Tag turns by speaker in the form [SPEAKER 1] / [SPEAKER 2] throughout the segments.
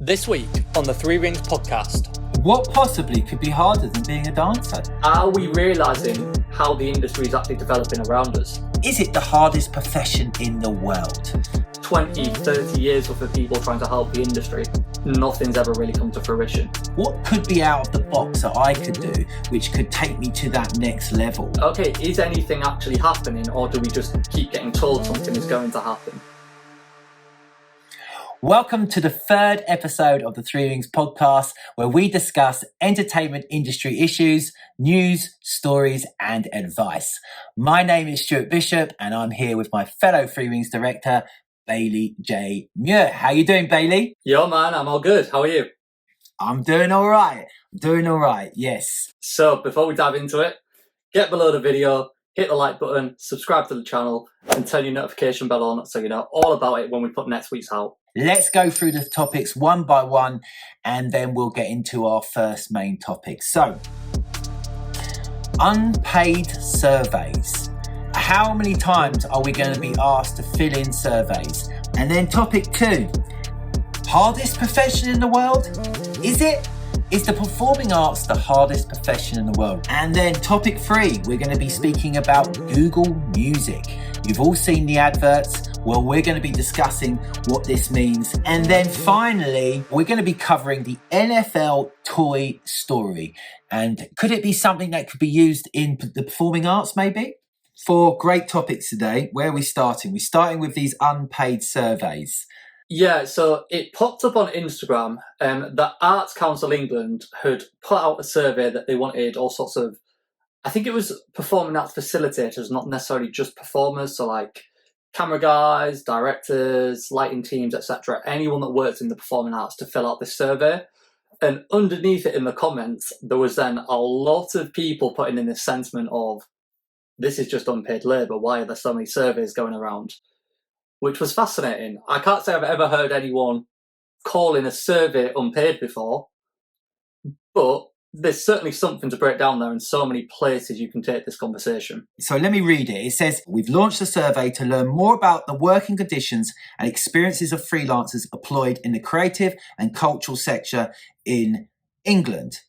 [SPEAKER 1] This week on the 3RINGS podcast.
[SPEAKER 2] What possibly could be harder than being a dancer?
[SPEAKER 3] Are we realising how the industry is actually developing around us?
[SPEAKER 2] Is it the hardest profession in the world?
[SPEAKER 3] 20, 30 years worth of people trying to help the industry. Nothing's ever really come to fruition.
[SPEAKER 2] What could be out of the box that I could do which could take me to that next level?
[SPEAKER 3] Okay, is anything actually happening, or do we just keep getting told something is going to happen?
[SPEAKER 2] Welcome to the third episode of the 3RINGS podcast, where we discuss entertainment industry issues, news, stories, and advice. My name is Stuart Bishop, and I'm here with my fellow 3RINGS director, Bailey J. Muir. How you doing, Bailey?
[SPEAKER 3] Yo, man, I'm all good. How are you?
[SPEAKER 2] I'm doing all right. Yes.
[SPEAKER 3] So, before we dive into it, get below the video, hit the like button, subscribe to the channel, and turn your notification bell on so you know all about it when we put next week's out.
[SPEAKER 2] Let's go through the topics one by one, and then we'll get into our first main topic. So, unpaid surveys. How many times are we going to be asked to fill in surveys? And then topic 2, hardest profession in the world? Is it? Is the performing arts the hardest profession in the world? And then topic 3, we're going to be speaking about Google Music. You've all seen the adverts. Well, we're going to be discussing what this means. And then finally, we're going to be covering the NFL Toy Story. And could it be something that could be used in the performing arts, maybe? 4 great topics today. Where are we starting? We're starting with these unpaid surveys.
[SPEAKER 3] Yeah, so it popped up on Instagram. The Arts Council England had put out a survey that they wanted all sorts of, I think it was performing arts facilitators, not necessarily just performers. So like camera guys, directors, lighting teams, etc. Anyone that works in the performing arts to fill out this survey. And underneath it in the comments, there was then a lot of people putting in this sentiment of, this is just unpaid labour, why are there so many surveys going around? Which was fascinating. I can't say I've ever heard anyone calling a survey unpaid before, but there's certainly something to break down there in so many places you can take this conversation.
[SPEAKER 2] So let me read it. It says, we've launched a survey to learn more about the working conditions and experiences of freelancers employed in the creative and cultural sector in England.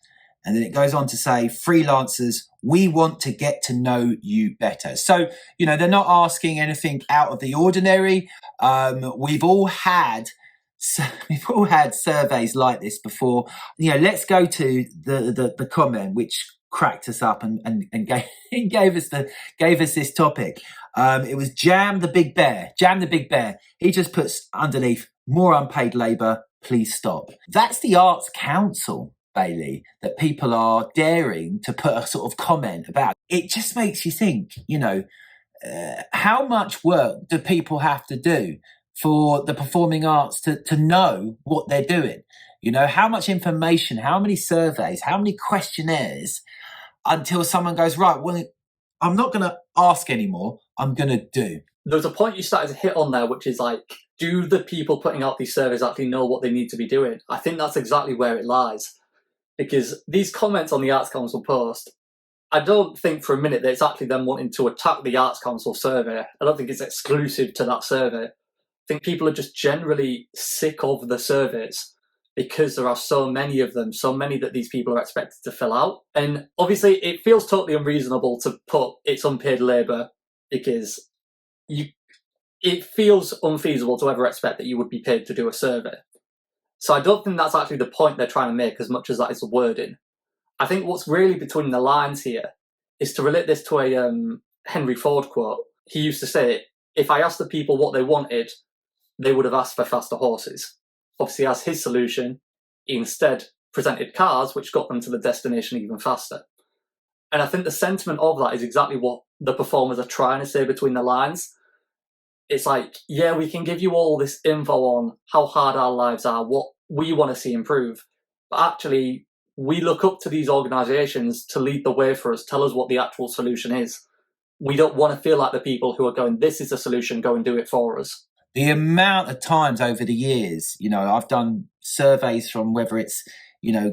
[SPEAKER 2] And then it goes on to say, freelancers, we want to get to know you better. So, they're not asking anything out of the ordinary. We've all had surveys like this before. Let's go to the comment which cracked us up and gave us this topic. It was Jam the Big Bear. He just puts underneath, more unpaid labour, please stop. That's the Arts Council, Bailey, that people are daring to put a sort of comment about. It just makes you think, how much work do people have to do for the performing arts to know what they're doing? How much information, how many surveys, how many questionnaires until someone goes, right, well, I'm not going to ask anymore, I'm going to do.
[SPEAKER 3] There's a point you started to hit on there, which is like, do the people putting out these surveys actually know what they need to be doing? I think that's exactly where it lies. Because these comments on the Arts Council post, I don't think for a minute that it's actually them wanting to attack the Arts Council survey. I don't think it's exclusive to that survey. I think people are just generally sick of the surveys because there are so many of them, so many that these people are expected to fill out. And obviously it feels totally unreasonable to put it's unpaid labour because it feels unfeasible to ever expect that you would be paid to do a survey. So I don't think that's actually the point they're trying to make as much as that is the wording. I think what's really between the lines here is to relate this to a Henry Ford quote. He used to say, if I asked the people what they wanted, they would have asked for faster horses. Obviously, as his solution, he instead presented cars which got them to the destination even faster. And I think the sentiment of that is exactly what the performers are trying to say between the lines. It's like, yeah, we can give you all this info on how hard our lives are, what we want to see improve. But actually, we look up to these organisations to lead the way for us, tell us what the actual solution is. We don't want to feel like the people who are going, this is the solution, go and do it for us.
[SPEAKER 2] The amount of times over the years, I've done surveys from whether it's,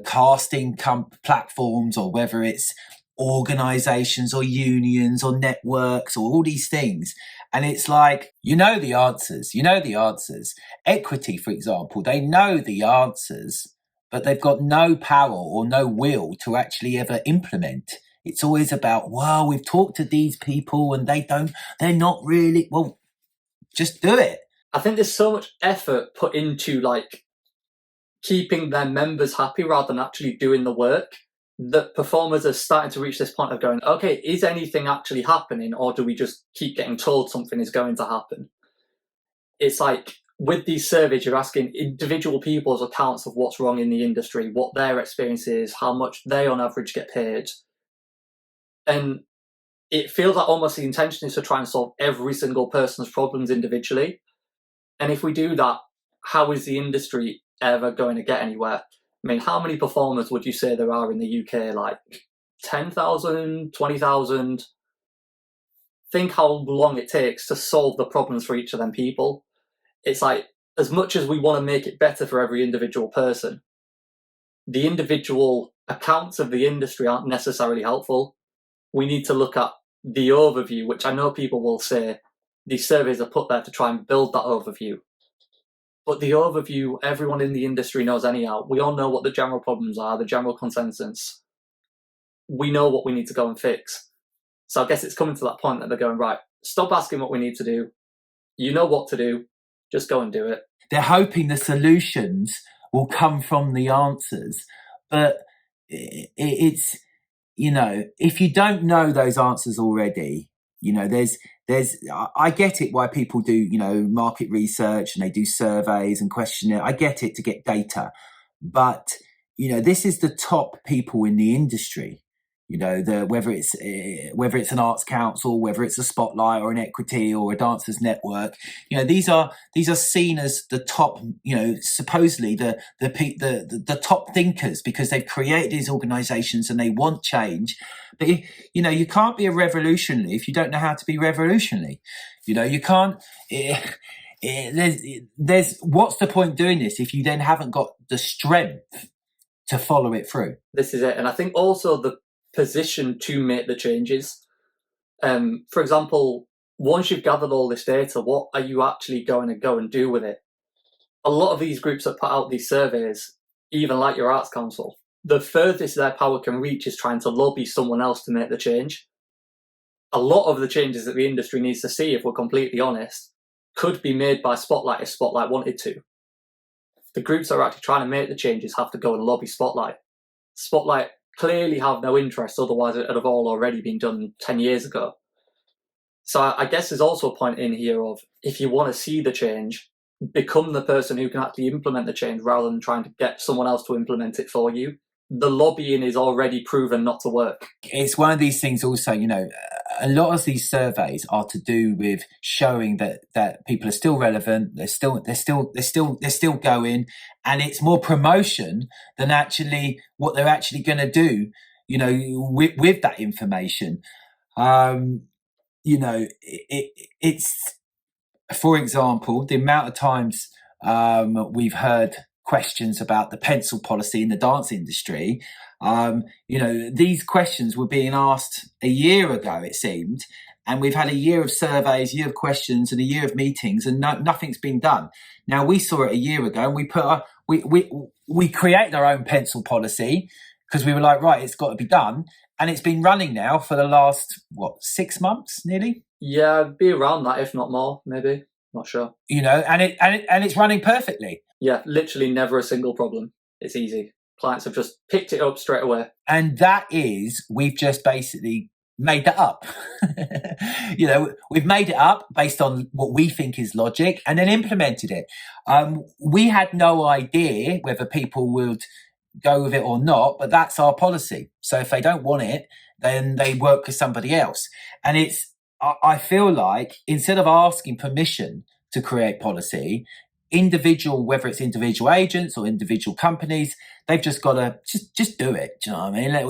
[SPEAKER 2] casting platforms or whether it's organizations or unions or networks or all these things. And it's like, you know the answers. Equity, for example, they know the answers, but they've got no power or no will to actually ever implement. It's always about, well, we've talked to these people and they're not really, well, just do it.
[SPEAKER 3] I think there's so much effort put into like keeping their members happy rather than actually doing the work, that performers are starting to reach this point of going, okay, is anything actually happening, or do we just keep getting told something is going to happen? It's like with these surveys, you're asking individual people's accounts of what's wrong in the industry, what their experience is, how much they on average get paid. And it feels like almost the intention is to try and solve every single person's problems individually. And if we do that, how is the industry ever going to get anywhere? I mean, how many performers would you say there are in the UK? Like 10,000, 20,000? Think how long it takes to solve the problems for each of them people. It's like, as much as we want to make it better for every individual person, the individual accounts of the industry aren't necessarily helpful. We need to look at the overview, which I know people will say these surveys are put there to try and build that overview. But the overview, everyone in the industry knows anyhow. We all know what the general problems are, the general consensus. We know what we need to go and fix. So I guess it's coming to that point that they're going, right, stop asking what we need to do. You know what to do. Just go and do it.
[SPEAKER 2] They're hoping the solutions will come from the answers. But it's, you know, if you don't know those answers already, you know, I get it why people do, you know, market research and they do surveys and questionnaire. I get it to get data, but, you know, this is the top people in the industry. You know, whether it's an arts council, whether it's a Spotlight or an Equity or a Dancers Network, you know, these are seen as the top, you know, supposedly the top thinkers because they've created these organisations and they want change. But you know, you can't be a revolutionary if you don't know how to be revolutionary. You know, you can't. There's what's the point doing this if you then haven't got the strength to follow it through?
[SPEAKER 3] This is it, and I think also the position to make the changes. For example, once you've gathered all this data, what are you actually going to go and do with it? A lot of these groups that put out these surveys, even like your Arts Council, the furthest their power can reach is trying to lobby someone else to make the change. A lot of the changes that the industry needs to see, if we're completely honest, could be made by Spotlight if Spotlight wanted to. The groups that are actually trying to make the changes have to go and lobby Spotlight. Spotlight clearly have no interest, otherwise it would have all already been done 10 years ago. So I guess there's also a point in here of, if you want to see the change, become the person who can actually implement the change rather than trying to get someone else to implement it for you. The lobbying is already proven not to work.
[SPEAKER 2] It's one of these things also, you know, a lot of these surveys are to do with showing that people are still relevant, they're still going, and it's more promotion than actually what they're actually going to do, you know, with that information. You know, it's, for example, the amount of times we've heard questions about the pencil policy in the dance industry. You know, these questions were being asked a year ago, it seemed, and we've had a year of surveys, a year of questions, and a year of meetings, and nothing's been done. Now, we saw it a year ago, and we created our own pencil policy because we were like, right, it's got to be done, and it's been running now for the last 6 months, nearly.
[SPEAKER 3] Yeah, be around that, if not more, maybe. Not sure.
[SPEAKER 2] You know, and it's running perfectly.
[SPEAKER 3] Yeah, literally never a single problem. It's easy. Clients have just picked it up straight away.
[SPEAKER 2] And that is, we've just basically made that up. You know, we've made it up based on what we think is logic and then implemented it. We had no idea whether people would go with it or not, but that's our policy. So if they don't want it, then they work with somebody else. And I feel like instead of asking permission to create policy, whether it's individual agents or individual companies, they've just got to just do it. Do you know what I mean? Like,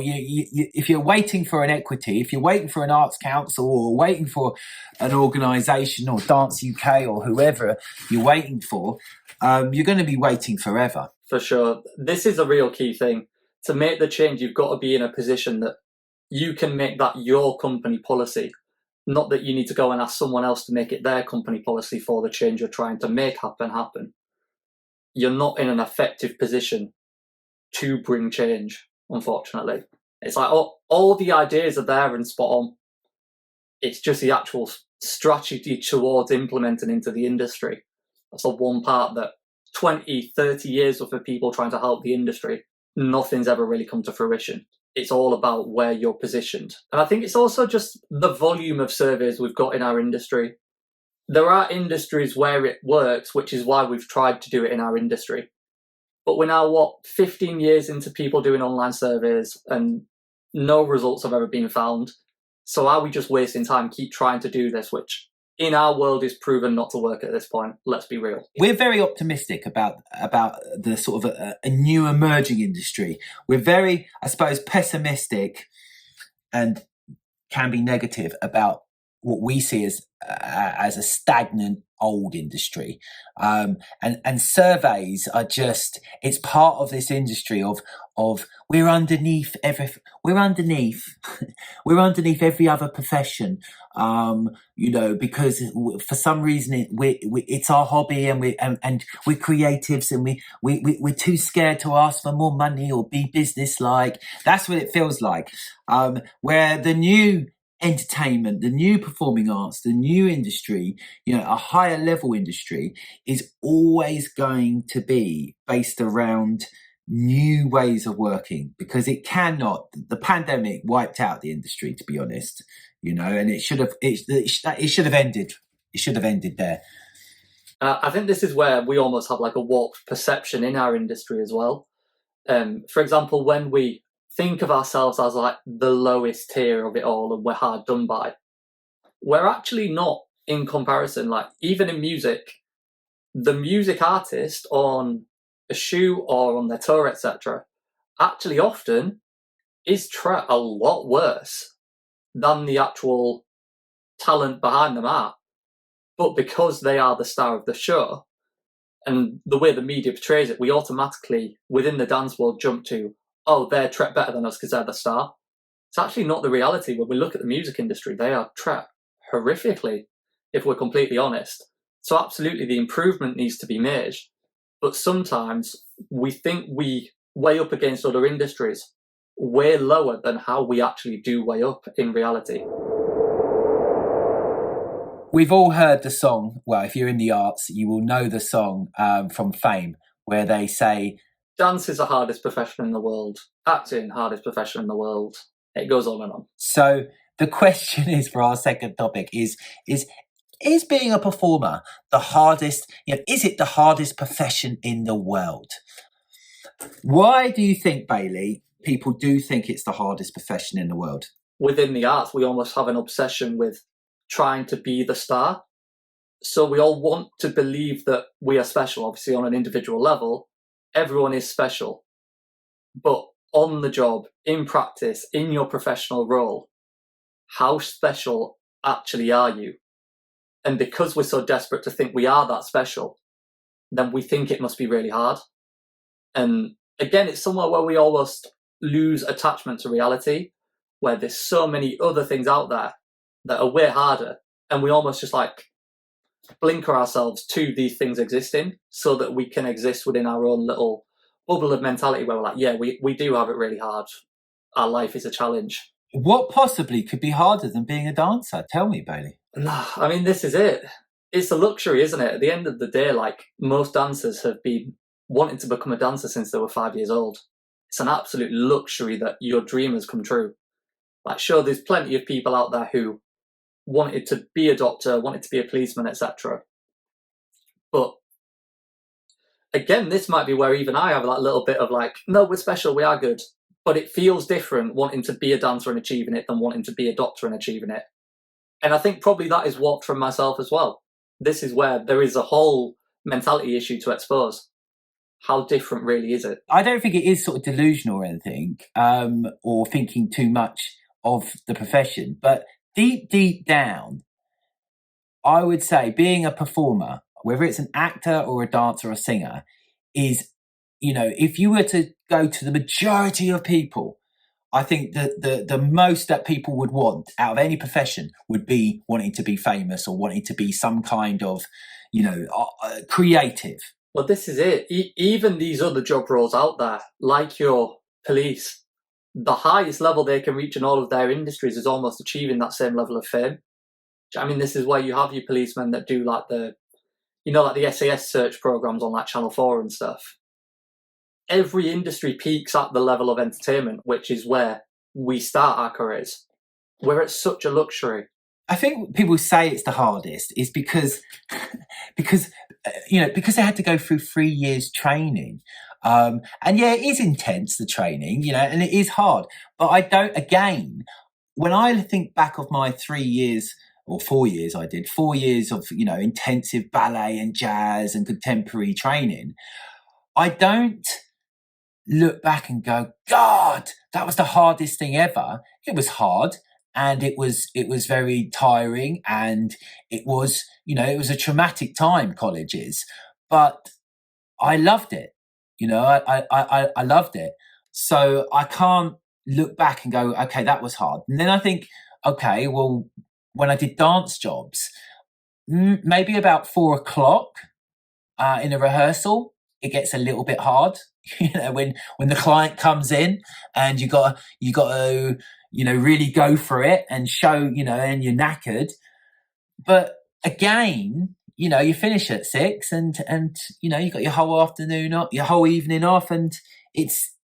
[SPEAKER 2] if you're waiting for an Equity, if you're waiting for an Arts Council or waiting for an organisation or Dance UK or whoever you're waiting for, you're going to be waiting forever.
[SPEAKER 3] For sure. This is a real key thing. To make the change, you've got to be in a position that you can make that your company policy, not that you need to go and ask someone else to make it their company policy for the change you're trying to make happen. You're not in an effective position to bring change, unfortunately. It's like all the ideas are there and spot on. It's just the actual strategy towards implementing into the industry. That's the one part that 20, 30 years worth of people trying to help the industry, nothing's ever really come to fruition. It's all about where you're positioned. And I think it's also just the volume of surveys we've got in our industry. There are industries where it works, which is why we've tried to do it in our industry. But we're now, 15 years into people doing online surveys and no results have ever been found. So are we just wasting time, keep trying to do this, which in our world is proven not to work at this point? Let's be real.
[SPEAKER 2] We're very optimistic about the sort of a new emerging industry. We're very, I suppose, pessimistic and can be negative about what we see as a stagnant old industry. And surveys are just, it's part of this industry of we're underneath we're underneath every other profession, because for some reason it's our hobby and we're creatives and we're too scared to ask for more money or be business-like. That's what it feels like. Where the new entertainment, the new performing arts, the new industry, a higher level industry is always going to be based around new ways of working, because the pandemic wiped out the industry, to be honest, and it should have ended. It should have ended there.
[SPEAKER 3] I think this is where we almost have like a warped perception in our industry as well. For example, when we think of ourselves as like the lowest tier of it all and we're hard done by, we're actually not in comparison. Like even in music, the music artist on a shoe or on their tour, etc., actually often is treated a lot worse than the actual talent behind them are. But because they are the star of the show and the way the media portrays it, we automatically, within the dance world, jump to, oh, they're treated better than us because they're the star. It's actually not the reality. When we look at the music industry, they are treated horrifically, if we're completely honest. So absolutely, the improvement needs to be made. But sometimes we think we weigh up against other industries way lower than how we actually do weigh up in reality.
[SPEAKER 2] We've all heard the song, well, if you're in the arts, you will know the song from Fame, where they say,
[SPEAKER 3] dance is the hardest profession in the world. Acting, hardest profession in the world. It goes on and on.
[SPEAKER 2] So the question is, for our second topic, is being a performer the hardest, is it the hardest profession in the world? Why do you think, Bailey, people do think it's the hardest profession in the world?
[SPEAKER 3] Within the arts, we almost have an obsession with trying to be the star. So we all want to believe that we are special, obviously on an individual level. Everyone is special. But on the job, in practice, in your professional role, how special actually are you? And because we're so desperate to think we are that special, then we think it must be really hard. And again, it's somewhere where we almost lose attachment to reality, where there's so many other things out there that are way harder. And we almost just like blinker ourselves to these things existing so that we can exist within our own little bubble of mentality where we're like, yeah, we do have it really hard. Our life is a challenge.
[SPEAKER 2] What possibly could be harder than being a dancer? Tell me, Bailey.
[SPEAKER 3] No, I mean, this is it. It's a luxury, isn't it? At the end of the day, like most dancers have been wanting to become a dancer since they were 5 years old. It's an absolute luxury that your dream has come true. Like, sure, there's plenty of people out there who wanted to be a doctor, wanted to be a policeman, etc. But again, this might be where even I have that little bit of like, no, we're special, we are good. But it feels different wanting to be a dancer and achieving it than wanting to be a doctor and achieving it. And I think probably that is warped from myself as well. This is where there is a whole mentality issue to expose. How different really is it?
[SPEAKER 2] I don't think it is sort of delusional or anything, or thinking too much of the profession. But deep down, I would say being a performer, whether it's an actor or a dancer or a singer, is, if you were to go to the majority of people I think that the most that people would want out of any profession would be wanting to be famous or wanting to be some kind of, creative.
[SPEAKER 3] Well, this is it. Even these other job roles out there, like your police, the highest level they can reach in all of their industries is almost achieving that same level of fame. I mean, this is where you have your policemen that do like the SAS search programs on like Channel 4 and stuff. Every industry peaks at the level of entertainment, which is where we start our careers. We're at such a luxury.
[SPEAKER 2] I think people say it's the hardest is because they had to go through 3 years training. And yeah, it is intense, the training, and it is hard. But when I think back of my 3 years or 4 years, I did 4 years of, intensive ballet and jazz and contemporary training. I don't look back and go, God, that was the hardest thing ever. It was hard. And it was very tiring, and it was a traumatic time, colleges, but I loved it. I loved it. So I can't look back and go, okay, that was hard. And then I think, okay, well, when I did dance jobs, maybe about 4 o'clock in a rehearsal, it gets a little bit hard. When the client comes in and you got to really go for it and show, and you're knackered. But again, you finish at 6 and you got your whole afternoon off, your whole evening off, and it's,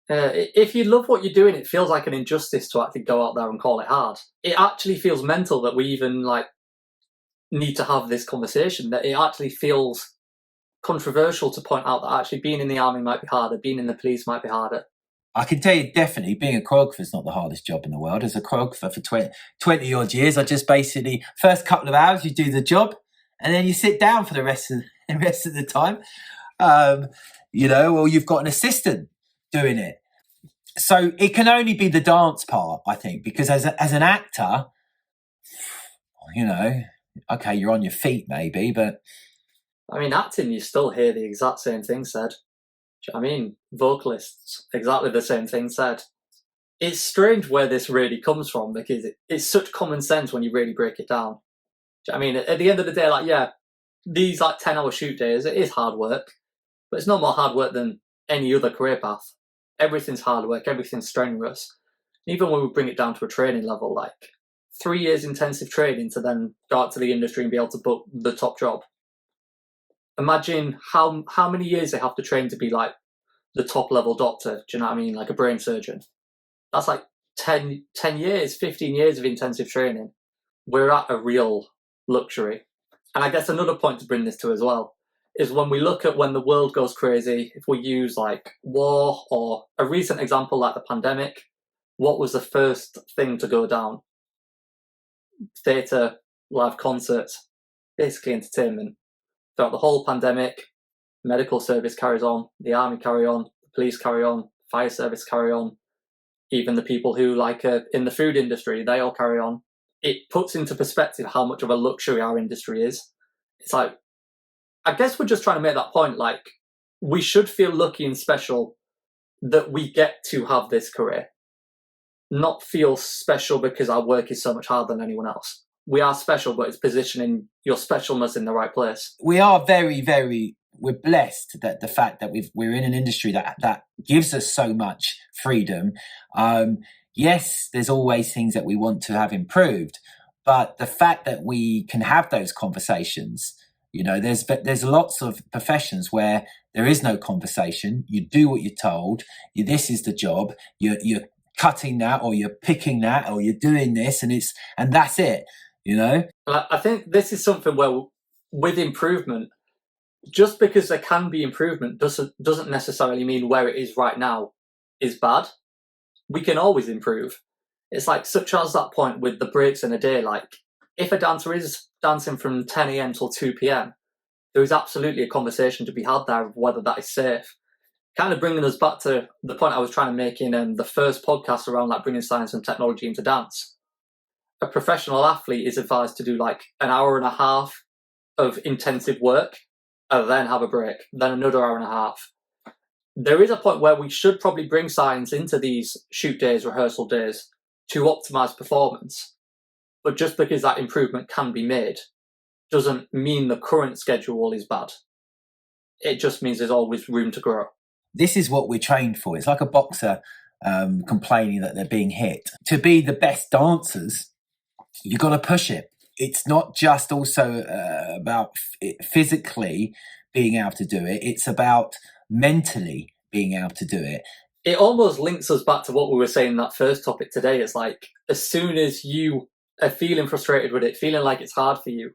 [SPEAKER 3] if you love what you're doing, it feels like an injustice to actually go out there and call it hard. It actually feels mental that we even need to have this conversation, that it actually feels controversial to point out that actually being in the army might be harder, being in the police might be harder.
[SPEAKER 2] I can tell you definitely being a choreographer is not the hardest job in the world. As a choreographer for 20 odd years, I just basically, first couple of hours you do the job and then you sit down for the rest of the time. Or you've got an assistant doing it. So it can only be the dance part, I think, because as an actor, okay, you're on your feet maybe, but
[SPEAKER 3] I mean, acting, you still hear the exact same thing said. I mean, vocalists, exactly the same thing said. It's strange where this really comes from, because it's such common sense when you really break it down. I mean, at the end of the day, these 10-hour shoot days, it is hard work, but it's no more hard work than any other career path. Everything's hard work, everything's strenuous. Even when we bring it down to a training level, 3 years intensive training to then go out to the industry and be able to book the top job. Imagine how many years they have to train to be the top level doctor. Do you know what I mean? Like a brain surgeon. That's 10 years, 15 years of intensive training. We're at a real luxury. And I guess another point to bring this to as well is when we look at when the world goes crazy, if we use war or a recent example like the pandemic, what was the first thing to go down? Theatre, live concerts, basically entertainment. Throughout the whole pandemic, medical service carries on, the army carry on, the police carry on, fire service carry on, even the people who in the food industry, they all carry on. It puts into perspective how much of a luxury our industry is. It's I guess we're just trying to make that point, we should feel lucky and special that we get to have this career, not feel special because our work is so much harder than anyone else. We are special, but it's positioning your specialness in the right place.
[SPEAKER 2] We are very, very, we're blessed that the fact that we're in an industry that gives us so much freedom. Yes, there's always things that we want to have improved, but the fact that we can have those conversations, there's lots of professions where there is no conversation. You do what you're told. This is the job. You're cutting that, or you're picking that, or you're doing this, and that's it.
[SPEAKER 3] I think this is something where, with improvement, just because there can be improvement doesn't necessarily mean where it is right now is bad. We can always improve. It's such as that point with the breaks in a day. If a dancer is dancing from 10 a.m. till 2 p.m, there is absolutely a conversation to be had there of whether that is safe. Kind of bringing us back to the point I was trying to make in the first podcast around bringing science and technology into dance. A professional athlete is advised to do an hour and a half of intensive work and then have a break, then another hour and a half. There is a point where we should probably bring science into these shoot days, rehearsal days, to optimize performance. But just because that improvement can be made doesn't mean the current schedule is bad. It just means there's always room to grow.
[SPEAKER 2] This is what we're trained for. It's like a boxer complaining that they're being hit. To be the best dancers, you've got to push it. It's not just also about physically being able to do it. It's about mentally being able to do it.
[SPEAKER 3] It almost links us back to what we were saying in that first topic today. It's like, as soon as you are feeling frustrated with it, feeling like it's hard for you,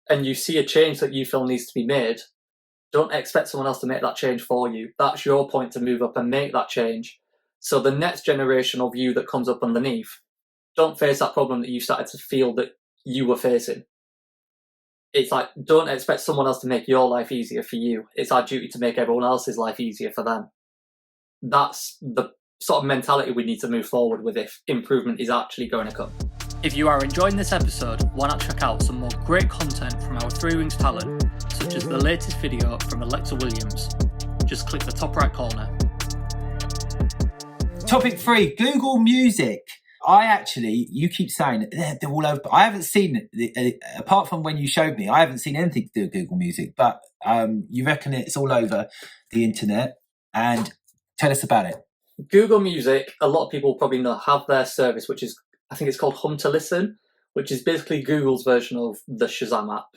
[SPEAKER 3] and you see a change that you feel needs to be made, don't expect someone else to make that change for you. That's your point to move up and make that change. So the next generation of you that comes up underneath, don't face that problem that you started to feel that you were facing. It's like, don't expect someone else to make your life easier for you. It's our duty to make everyone else's life easier for them. That's the sort of mentality we need to move forward with if improvement is actually going to come.
[SPEAKER 1] If you are enjoying this episode, why not check out some more great content from our 3RINGS talent, such as the latest video from Alexa Williams. Just click the top right corner.
[SPEAKER 2] Topic 3, Google Music. You keep saying they're all over. I haven't seen it, apart from when you showed me, I haven't seen anything to do with Google Music, but you reckon it's all over the internet, and tell us about it.
[SPEAKER 3] Google Music, a lot of people probably know, have their service, which is, I think it's called Hum to Listen, which is basically Google's version of the Shazam app.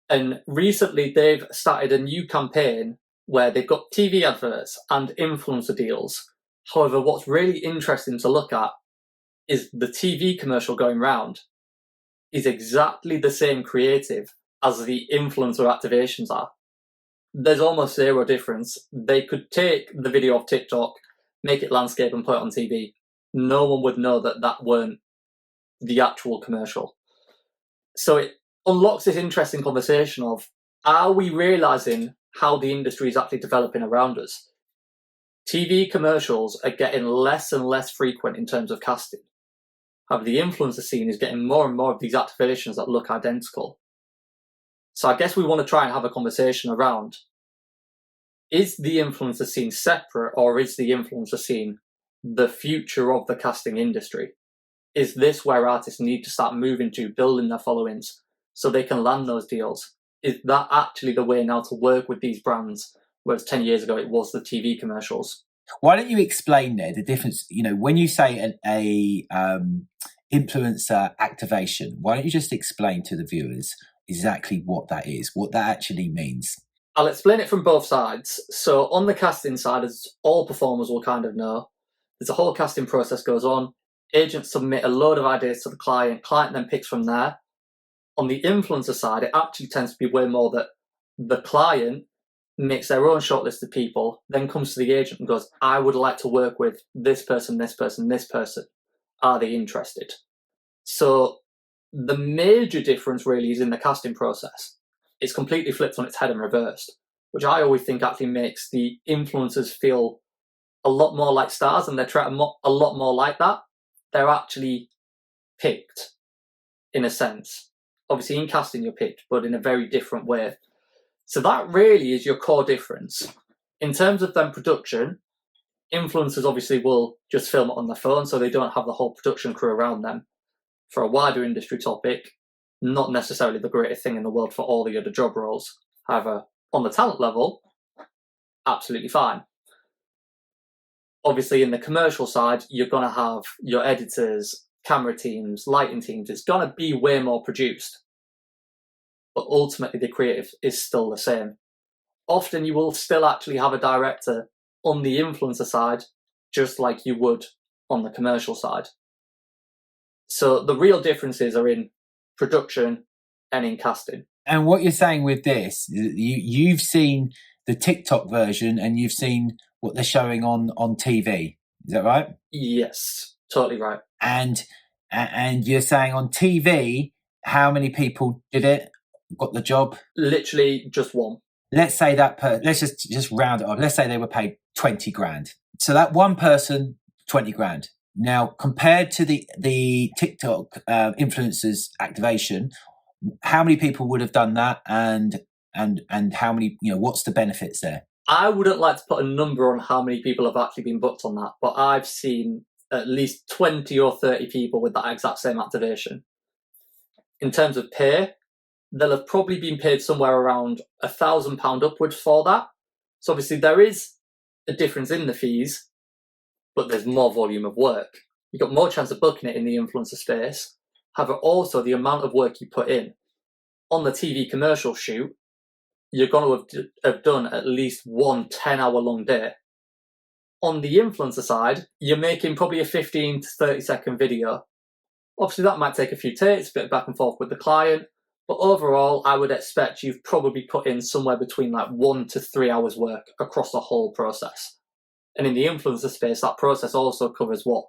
[SPEAKER 3] And recently they've started a new campaign where they've got TV adverts and influencer deals. However, what's really interesting to look at is the TV commercial going round is exactly the same creative as the influencer activations are. There's almost zero difference. They could take the video of TikTok, make it landscape and put it on TV. No one would know that that weren't the actual commercial. So it unlocks this interesting conversation of, are we realising how the industry is actually developing around us? TV commercials are getting less and less frequent in terms of casting. However, the influencer scene is getting more and more of these activations that look identical. So I guess we want to try and have a conversation around, is the influencer scene separate, or is the influencer scene the future of the casting industry? Is this where artists need to start moving to, building their followings so they can land those deals? Is that actually the way now to work with these brands, whereas 10 years ago it was the TV commercials?
[SPEAKER 2] Why don't you explain there the difference? When you say an influencer activation, why don't you just explain to the viewers exactly what that is, what that actually means?
[SPEAKER 3] I'll explain it from both sides. So on the casting side, as all performers will kind of know, there's a whole casting process goes on. Agents submit a load of ideas to the client then picks from there. On the influencer side, it actually tends to be way more that the client makes their own shortlist of people, then comes to the agent and goes, I would like to work with this person, this person, this person. Are they interested? So the major difference really is in the casting process. It's completely flipped on its head and reversed, which I always think actually makes the influencers feel a lot more like stars, and they're treated a lot more like that. They're actually picked, in a sense. Obviously in casting you're picked, but in a very different way. So that really is your core difference. In terms of then production, influencers obviously will just film it on their phone, so they don't have the whole production crew around them. For a wider industry topic, not necessarily the greatest thing in the world for all the other job roles. However, on the talent level, absolutely fine. Obviously in the commercial side, you're going to have your editors, camera teams, lighting teams. It's going to be way more produced. But ultimately the creative is still the same. Often you will still actually have a director on the influencer side, just like you would on the commercial side. So the real differences are in production and in casting.
[SPEAKER 2] And what you're saying with this, you've seen the TikTok version and you've seen what they're showing on TV. Is that right?
[SPEAKER 3] Yes, totally right.
[SPEAKER 2] And you're saying on TV, how many people did it, got the job?
[SPEAKER 3] Literally just one.
[SPEAKER 2] Let's say let's just round it off. Let's say they were paid 20 grand. So that one person, 20 grand. Now, compared to the TikTok influencers activation, how many people would have done that, and how many? What's the benefits there?
[SPEAKER 3] I wouldn't like to put a number on how many people have actually been booked on that, but I've seen at least 20 or 30 people with that exact same activation. In terms of pay, they'll have probably been paid somewhere around £1,000 upwards for that. So obviously there is a difference in the fees, but there's more volume of work. You've got more chance of booking it in the influencer space. However, also the amount of work you put in on the TV commercial shoot, you're going to have done at least one 10-hour long day. On the influencer side, you're making probably a 15 to 30 second video. Obviously, that might take a few takes, a bit back and forth with the client, but overall, I would expect you've probably put in somewhere between like 1 to 3 hours work across the whole process. And in the influencer space, that process also covers what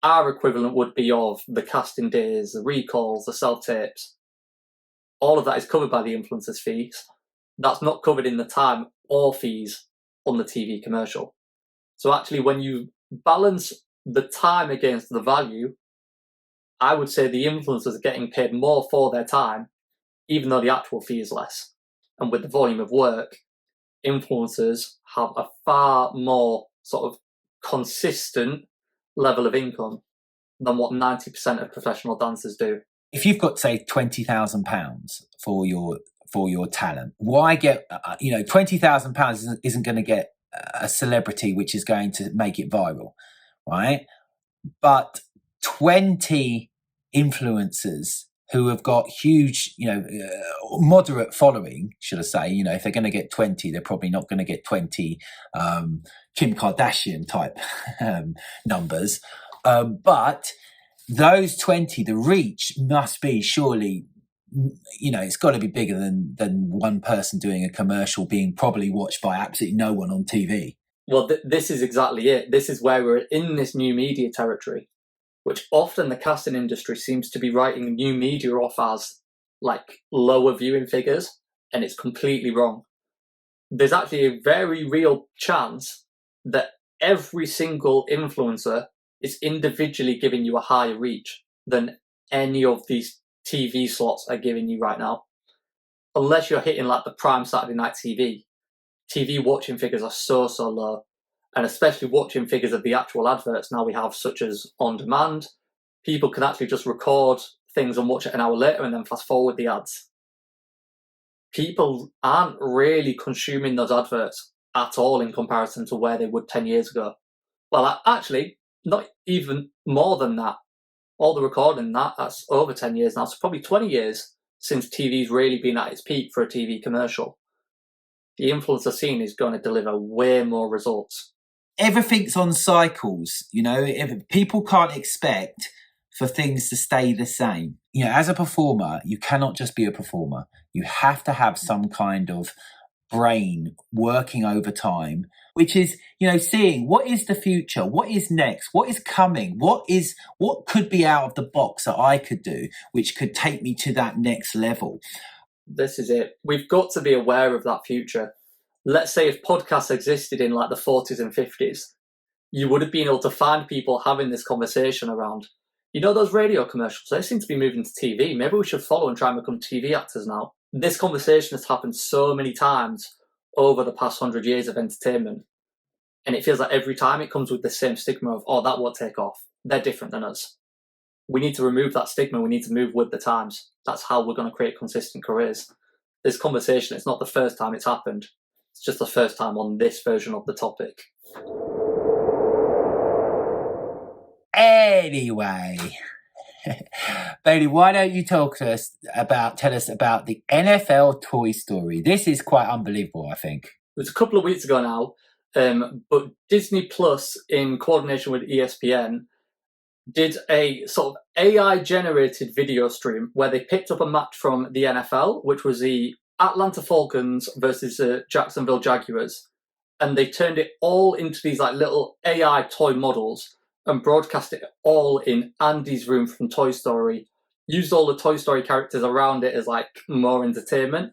[SPEAKER 3] our equivalent would be of the casting days, the recalls, the self-tapes. All of that is covered by the influencer's fees. That's not covered in the time or fees on the TV commercial. So actually, when you balance the time against the value, I would say the influencers are getting paid more for their time, even though the actual fee is less. And with the volume of work, influencers have a far more sort of consistent level of income than what 90% of professional dancers do.
[SPEAKER 2] If you've got, say, £20,000 for your talent, why get £20,000 isn't going to get a celebrity which is going to make it viral, right? But 20 influencers who have got huge, moderate following, should I say, if they're going to get 20, they're probably not going to get 20 Kim Kardashian type numbers. But those 20, the reach must be surely, it's got to be bigger than one person doing a commercial being probably watched by absolutely no one on TV.
[SPEAKER 3] Well, this is exactly it. This is where we're in this new media territory, which often the casting industry seems to be writing new media off as like lower viewing figures, and it's completely wrong. There's actually a very real chance that every single influencer is individually giving you a higher reach than any of these TV slots are giving you right now. Unless you're hitting like the prime Saturday night TV watching figures are so low. And especially watching figures of the actual adverts now we have, such as on demand. People can actually just record things and watch it an hour later and then fast forward the ads. People aren't really consuming those adverts at all in comparison to where they would 10 years ago. Well, actually, not even more than that. All the recording, that's over 10 years now, so probably 20 years since TV's really been at its peak for a TV commercial. The influencer scene is going to deliver way more results.
[SPEAKER 2] Everything's on cycles, people can't expect for things to stay the same. As a performer, you cannot just be a performer. You have to have some kind of brain working over time, which is, seeing what is the future, what is next, what is coming, what could be out of the box that I could do, which could take me to that next level.
[SPEAKER 3] This is it. We've got to be aware of that future. Let's say if podcasts existed in like the 40s and 50s, you would have been able to find people having this conversation around, those radio commercials, they seem to be moving to TV. Maybe we should follow and try and become TV actors now. This conversation has happened so many times over the past 100 years of entertainment. And it feels like every time it comes with the same stigma of, that won't take off. They're different than us. We need to remove that stigma. We need to move with the times. That's how we're going to create consistent careers. This conversation, it's not the first time it's happened. It's just the first time on this version of the topic.
[SPEAKER 2] Anyway, Bailey, why don't you tell us about the NFL Toy Story? This is quite unbelievable, I think.
[SPEAKER 3] It was a couple of weeks ago now, but Disney Plus, in coordination with ESPN, did a sort of AI-generated video stream where they picked up a match from the NFL, which was the Atlanta Falcons versus Jacksonville Jaguars, and they turned it all into these like little AI toy models and broadcast it all in Andy's room from Toy Story, used all the Toy Story characters around it as like more entertainment.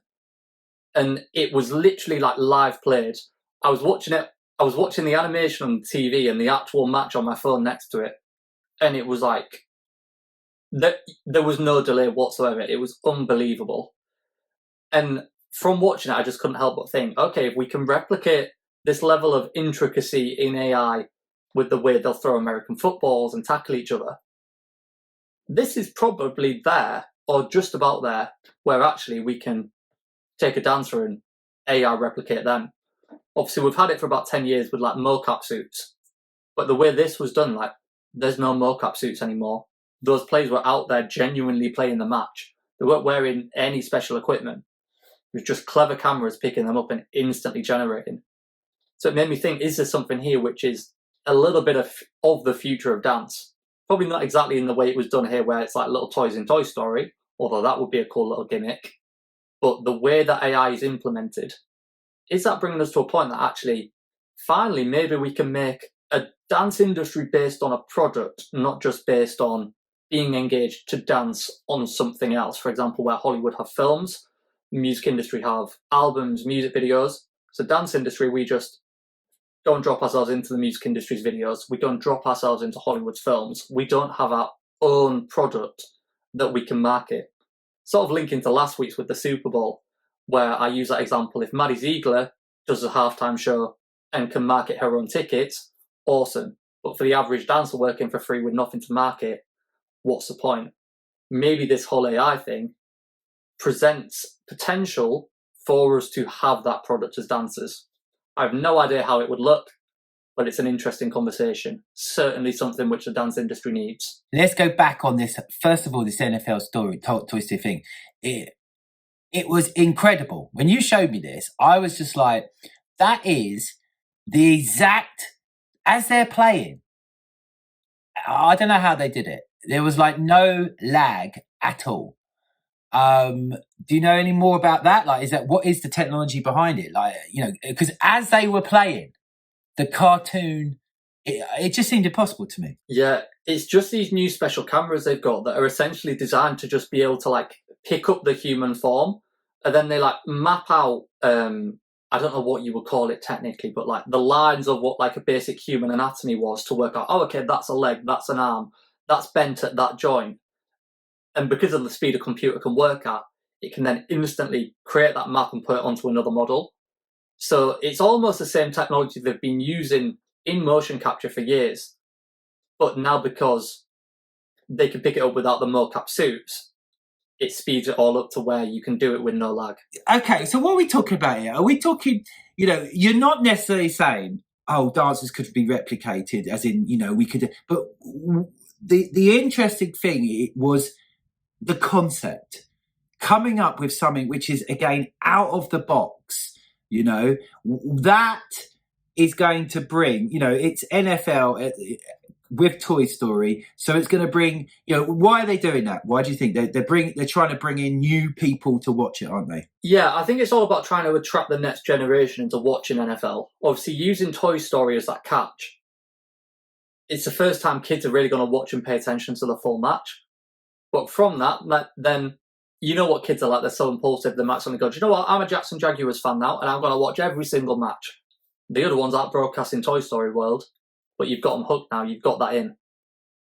[SPEAKER 3] And it was literally like live played. I was watching the animation on TV and the actual match on my phone next to it. And it was like, there was no delay whatsoever. It was unbelievable. And from watching it, I just couldn't help but think, okay, if we can replicate this level of intricacy in AI with the way they'll throw American footballs and tackle each other. This is probably there, or just about there, where actually we can take a dancer and AI replicate them. Obviously, we've had it for about 10 years with like mocap suits, but the way this was done, like, there's no mocap suits anymore. Those players were out there genuinely playing the match. They weren't wearing any special equipment. It was just clever cameras picking them up and instantly generating. So it made me think, is there something here which is a little bit of the future of dance? Probably not exactly in the way it was done here, where it's like little toys in Toy Story, although that would be a cool little gimmick. But the way that AI is implemented, is that bringing us to a point that actually, finally, maybe we can make a dance industry based on a product, not just based on being engaged to dance on something else? For example, where Hollywood have films, music industry have albums, music videos. So dance industry, we just don't drop ourselves into the music industry's videos. We don't drop ourselves into Hollywood's films. We don't have our own product that we can market. Sort of linking to last week's with the Super Bowl, where I use that example. If Maddie Ziegler does a halftime show and can market her own tickets, awesome. But for the average dancer working for free with nothing to market, what's the point? Maybe this whole AI thing presents potential for us to have that product as dancers. I have no idea how it would look, but it's an interesting conversation. Certainly something which the dance industry needs.
[SPEAKER 2] Let's go back on this. First of all, this NFL story, Toy Story thing. It was incredible. When you showed me this, I was just like, that is the exact, as they're playing. I don't know how they did it. There was like no lag at all. Do you know any more about that? Like, what is the technology behind it? Like, because as they were playing the cartoon, it just seemed impossible to me.
[SPEAKER 3] Yeah, it's just these new special cameras they've got that are essentially designed to just be able to like pick up the human form, and then they like map out, I don't know what you would call it technically, but like the lines of what like a basic human anatomy was to work out, oh, okay, that's a leg, that's an arm, that's bent at that joint. And because of the speed a computer can work at, it can then instantly create that map and put it onto another model. So it's almost the same technology they've been using in motion capture for years. But now because they can pick it up without the mocap suits, it speeds it all up to where you can do it with no lag.
[SPEAKER 2] Okay, so what are we talking about here? Are we talking, you're not necessarily saying, oh, dancers could be replicated, as in, we could, but the interesting thing was the concept, coming up with something which is, again, out of the box, that is going to bring, it's NFL with Toy Story, so it's going to bring, why are they doing that? Why do you think they're trying to bring in new people to watch it, aren't they?
[SPEAKER 3] Yeah, I think it's all about trying to attract the next generation into watching NFL. Obviously, using Toy Story as that catch, it's the first time kids are really going to watch and pay attention to the full match. But from that, then you know what kids are like. They're so impulsive. They might suddenly go, do you know what? I'm a Jackson Jaguars fan now, and I'm going to watch every single match. The other ones aren't broadcast in Toy Story world, but you've got them hooked now. You've got that in.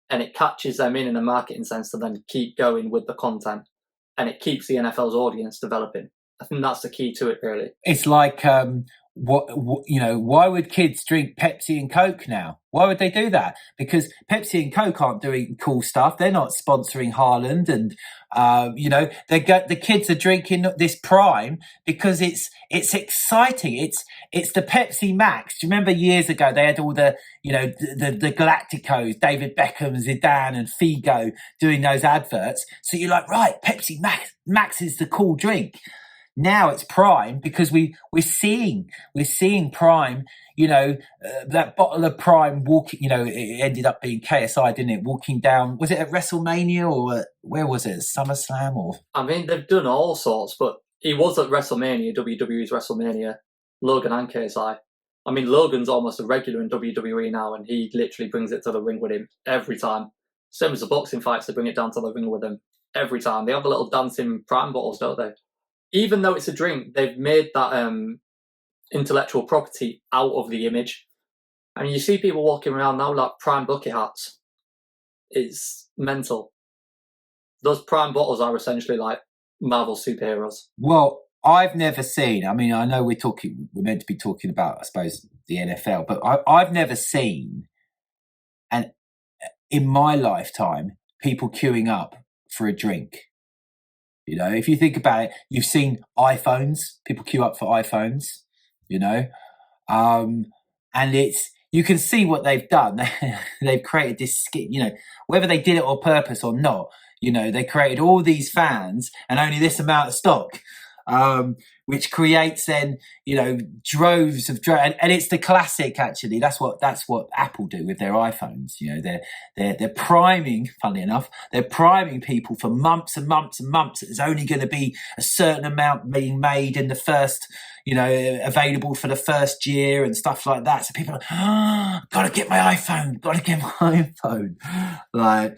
[SPEAKER 3] And it catches them in a marketing sense to then keep going with the content. And it keeps the NFL's audience developing. I think that's the key to it, really.
[SPEAKER 2] It's like, why would kids drink Pepsi and Coke now? Why would they do that? Because Pepsi and Coke aren't doing cool stuff. They're not sponsoring Haaland, and the kids are drinking this Prime because it's exciting. It's the Pepsi Max. Do you remember years ago they had all the the Galacticos, David Beckham, Zidane, and Figo doing those adverts? So you're like, right, Pepsi Max is the cool drink. Now it's Prime because we're seeing Prime, that bottle of Prime walking, it ended up being KSI, didn't it? Walking down, was it at WrestleMania or where was it? SummerSlam or?
[SPEAKER 3] I mean, they've done all sorts, but he was at WrestleMania, WWE's WrestleMania, Logan and KSI. I mean, Logan's almost a regular in WWE now, and he literally brings it to the ring with him every time. Same as the boxing fights, they bring it down to the ring with him every time. They have the little dancing Prime bottles, don't they? Even though it's a drink, they've made that intellectual property out of the image. I mean, you see people walking around now like Prime bucket hats. It's mental. Those Prime bottles are essentially like Marvel superheroes.
[SPEAKER 2] Well, I've never seen. I mean, I know we're meant to be talking about, I suppose, the NFL, but I've never seen, and in my lifetime, people queuing up for a drink. You know, if you think about it, you've seen iPhones. People queue up for iPhones. You know, and you can see what they've done. They've created this, you know, whether they did it on purpose or not. You know, they created all these fans and only this amount of stock, which creates then, you know, droves of and it's the classic. Actually, that's what Apple do with their iPhones. You know, they're priming. Funnily enough, they're priming people for months and months and months. There's only going to be a certain amount being made in the first, you know, available for the first year and stuff like that. So people are, gotta get my iPhone. Like.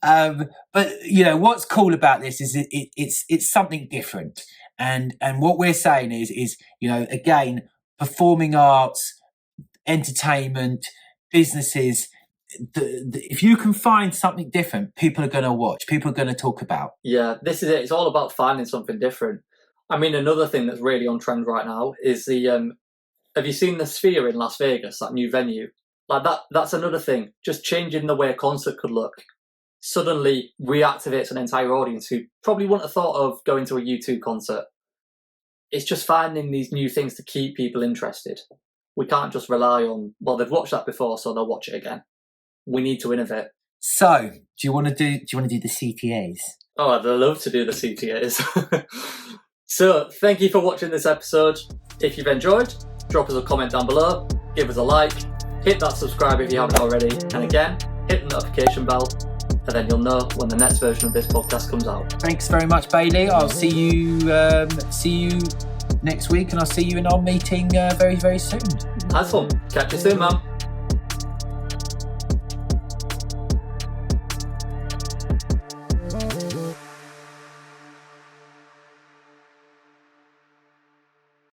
[SPEAKER 2] But you know what's cool about this is it's something different, and what we're saying is you know, again, performing arts, entertainment, businesses. If you can find something different, people are going to watch. People are going to talk about.
[SPEAKER 3] Yeah, this is it. It's all about finding something different. I mean, another thing that's really on trend right now is the. Have you seen the Sphere in Las Vegas? That new venue, like that. That's another thing. Just changing the way a concert could look. Suddenly reactivates an entire audience who probably wouldn't have thought of going to a U2 concert. It's just finding these new things to keep people interested. We can't just rely on, well, they've watched that before, so they'll watch it again. We need to innovate.
[SPEAKER 2] So, do you want to do the CTAs?
[SPEAKER 3] Oh, I'd love to do the CTAs. So, thank you for watching this episode. If you've enjoyed, drop us a comment down below, give us a like, hit that subscribe if you haven't already, and again, hit the notification bell, and then you'll know when the next version of this podcast comes out.
[SPEAKER 2] Thanks very much, Bailey. I'll see you next week, and I'll see you in our meeting very, very soon.
[SPEAKER 3] Nice one. Catch you soon, man.